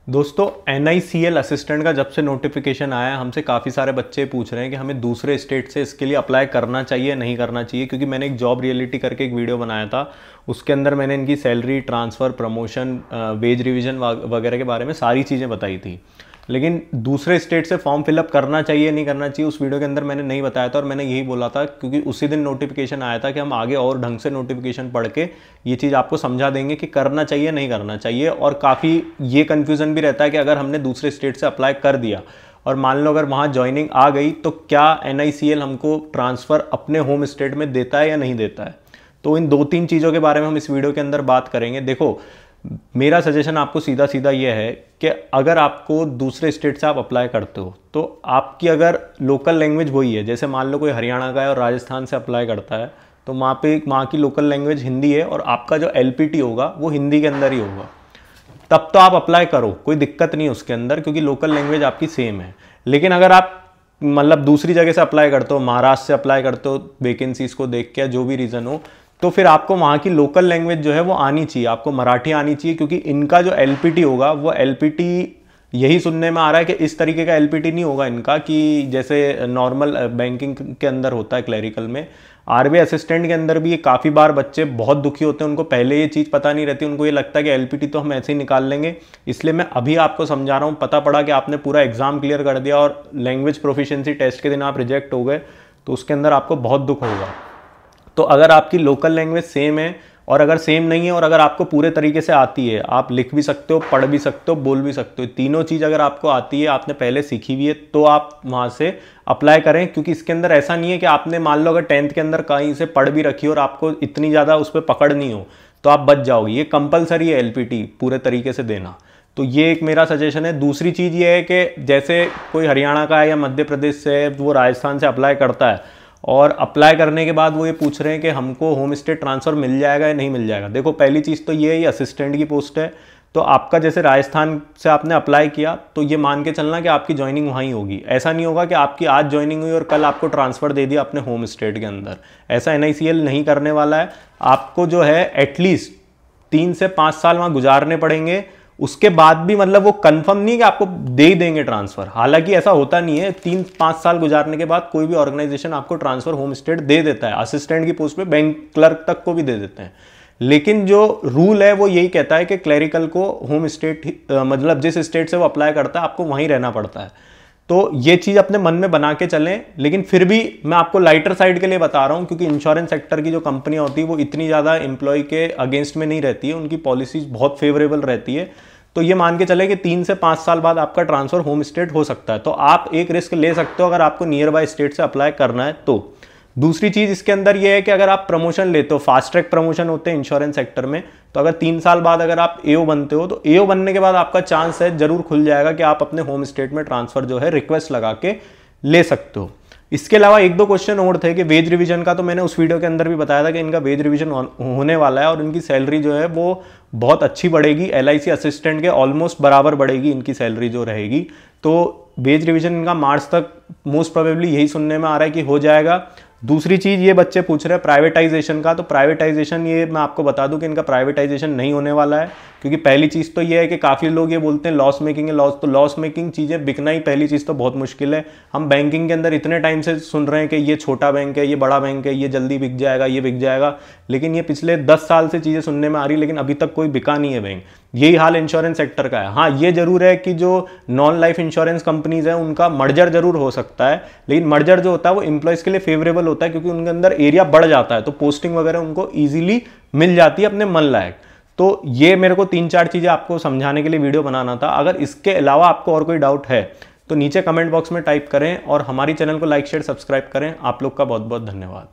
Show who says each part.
Speaker 1: दोस्तों NICL assistant का जब से नोटिफिकेशन आया हमसे काफ़ी सारे बच्चे पूछ रहे हैं कि हमें दूसरे स्टेट से इसके लिए अप्लाई करना चाहिए नहीं करना चाहिए, क्योंकि मैंने एक जॉब रियलिटी करके एक वीडियो बनाया था। उसके अंदर मैंने इनकी salary, transfer, promotion, veg revision वगैरह के बारे में सारी चीज़ें बताई थी। लेकिन दूसरे स्टेट से फॉर्म फिलअप करना चाहिए नहीं करना चाहिए उस वीडियो के अंदर मैंने नहीं बताया था, और मैंने यही बोला था क्योंकि उसी दिन नोटिफिकेशन आया था कि हम आगे और ढंग से नोटिफिकेशन पढ़ के ये चीज़ आपको समझा देंगे कि करना चाहिए नहीं करना चाहिए। और काफ़ी ये कन्फ्यूज़न भी रहता है कि अगर हमने दूसरे स्टेट से अप्लाई कर दिया और मान लो अगर वहाँ ज्वाइनिंग आ गई तो क्या NICL हमको ट्रांसफ़र अपने होम स्टेट में देता है या नहीं देता है। तो इन 2-3 चीज़ों के बारे में हम इस वीडियो के अंदर बात करेंगे। देखो, मेरा सजेशन आपको सीधा सीधा ये है कि अगर आपको दूसरे स्टेट से आप अप्लाई करते हो तो आपकी अगर लोकल लैंग्वेज वही है, जैसे मान लो कोई हरियाणा का है और राजस्थान से अप्लाई करता है तो वहाँ की लोकल लैंग्वेज हिंदी है और आपका जो LPT होगा वो हिंदी के अंदर ही होगा, तब तो आप अप्लाई करो, कोई दिक्कत नहीं है उसके अंदर, क्योंकि लोकल लैंग्वेज आपकी सेम है। लेकिन अगर आप मतलब दूसरी जगह से अप्लाई करते हो, महाराष्ट्र से अप्लाई करते हो वैकेंसीज को देख के, जो भी रीज़न हो, तो फिर आपको वहाँ की लोकल लैंग्वेज जो है वो आनी चाहिए, आपको मराठी आनी चाहिए, क्योंकि इनका जो LPT होगा वो LPT यही सुनने में आ रहा है कि इस तरीके का LPT नहीं होगा इनका कि जैसे नॉर्मल बैंकिंग के अंदर होता है क्लरिकल में। RBI असिस्टेंट के अंदर भी ये काफ़ी बार बच्चे बहुत दुखी होते हैं, उनको पहले ये चीज़ पता नहीं रहती, उनको ये लगता है कि LPT तो हम ऐसे ही निकाल लेंगे। इसलिए मैं अभी आपको समझा रहा हूँ, पता पड़ा कि आपने पूरा एग्जाम क्लियर कर दिया और लैंग्वेज प्रोफिशिएंसी टेस्ट के दिन आप रिजेक्ट हो गए तो उसके अंदर आपको बहुत दुख होगा। तो अगर आपकी लोकल लैंग्वेज सेम है, और अगर सेम नहीं है और अगर आपको पूरे तरीके से आती है, आप लिख भी सकते हो, पढ़ भी सकते हो, बोल भी सकते हो, तीनों चीज़ अगर आपको आती है, आपने पहले सीखी हुई है, तो आप वहाँ से अप्लाई करें। क्योंकि इसके अंदर ऐसा नहीं है कि आपने मान लो अगर 10th के अंदर कहीं से पढ़ भी रखी हो और आपको इतनी ज़्यादा उस पर पकड़ नहीं हो तो आप बच जाओगे। ये कंपलसरी है LPT पूरे तरीके से देना। तो ये एक मेरा सजेशन है। दूसरी चीज़ ये है कि जैसे कोई हरियाणा का है या मध्य प्रदेश से है, वो राजस्थान से अप्लाई करता है और अप्लाई करने के बाद वो ये पूछ रहे हैं कि हमको होम स्टेट ट्रांसफ़र मिल जाएगा या नहीं मिल जाएगा। देखो, पहली चीज़ तो ये असिस्टेंट की पोस्ट है, तो आपका जैसे राजस्थान से आपने अप्लाई किया तो ये मान के चलना कि आपकी ज्वाइनिंग वहीं होगी। ऐसा नहीं होगा कि आपकी आज ज्वाइनिंग हुई और कल आपको ट्रांसफ़र दे दिया अपने होम स्टेट के अंदर। ऐसा NICL नहीं करने वाला है। आपको जो है एटलीस्ट 3 से 5 साल वहाँ गुजारने पड़ेंगे, उसके बाद भी मतलब वो कंफर्म नहीं कि आपको दे ही देंगे ट्रांसफर। हालांकि ऐसा होता नहीं है, 3-5 साल गुजारने के बाद कोई भी ऑर्गेनाइजेशन आपको ट्रांसफर होम स्टेट दे देता है। असिस्टेंट की पोस्ट पे बैंक क्लर्क तक को भी दे देते हैं। लेकिन जो रूल है वो यही कहता है कि क्लरिकल को होम स्टेट मतलब जिस स्टेट से वो अप्लाई करता है आपको वहीं रहना पड़ता है। तो ये चीज़ अपने मन में बना के चलें। लेकिन फिर भी मैं आपको लाइटर साइड के लिए बता रहा हूँ, क्योंकि इंश्योरेंस सेक्टर की जो कंपनियाँ होती है वो इतनी ज़्यादा एम्प्लॉय के अगेंस्ट में नहीं रहती है, उनकी पॉलिसीज बहुत फेवरेबल रहती है। तो ये मान के चले कि 3 से 5 साल बाद आपका ट्रांसफर होम स्टेट हो सकता है। तो आप एक रिस्क ले सकते हो अगर आपको नियर बाय स्टेट से अप्लाई करना है तो। दूसरी चीज़ इसके अंदर ये है कि अगर आप प्रमोशन लेते हो, फास्ट ट्रैक प्रमोशन होते हैं इंश्योरेंस सेक्टर में, तो अगर 3 साल बाद अगर आप AO बनते हो तो AO बनने के बाद आपका चांस है जरूर खुल जाएगा कि आप अपने होम स्टेट में ट्रांसफर जो है रिक्वेस्ट लगा के ले सकते हो। इसके अलावा 1-2 क्वेश्चन और थे कि वेज रिवीजन का, तो मैंने उस वीडियो के अंदर भी बताया था कि इनका वेज रिवीजन होने वाला है और इनकी सैलरी जो है वो बहुत अच्छी बढ़ेगी। LIC असिस्टेंट के ऑलमोस्ट बराबर बढ़ेगी इनकी सैलरी जो रहेगी। तो वेज रिवीजन इनका मार्च तक मोस्ट प्रोबेबली यही सुनने में आ रहा है कि हो जाएगा। दूसरी चीज़ ये बच्चे पूछ रहे हैं प्राइवेटाइजेशन का, तो प्राइवेटाइजेशन ये मैं आपको बता दूं कि इनका प्राइवेटाइजेशन नहीं होने वाला है। क्योंकि पहली चीज़ तो ये है कि काफ़ी लोग ये बोलते हैं लॉस मेकिंग है, तो लॉस मेकिंग चीज़ें बिकना ही पहली चीज़ तो बहुत मुश्किल है। हम बैंकिंग के अंदर इतने टाइम से सुन रहे हैं कि ये छोटा बैंक है, ये बड़ा बैंक है, ये जल्दी बिक जाएगा, ये बिक जाएगा, लेकिन ये पिछले 10 साल से चीज़ें सुनने में आ रही, लेकिन अभी तक कोई बिका नहीं है बैंक। यही हाल इंश्योरेंस सेक्टर का है। हाँ, ये जरूर है कि जो नॉन लाइफ इंश्योरेंस कंपनीज हैं उनका मर्जर जरूर हो सकता है, लेकिन मर्जर जो होता है वो एम्प्लॉयज़ के लिए फेवरेबल होता है, क्योंकि उनके अंदर एरिया बढ़ जाता है तो पोस्टिंग वगैरह उनको ईजिली मिल जाती है अपने मन लायक। तो ये मेरे को 3-4 चीज़ें आपको समझाने के लिए वीडियो बनाना था। अगर इसके अलावा आपको और कोई डाउट है तो नीचे कमेंट बॉक्स में टाइप करें और हमारी चैनल को लाइक शेयर सब्सक्राइब करें। आप लोग का बहुत बहुत धन्यवाद।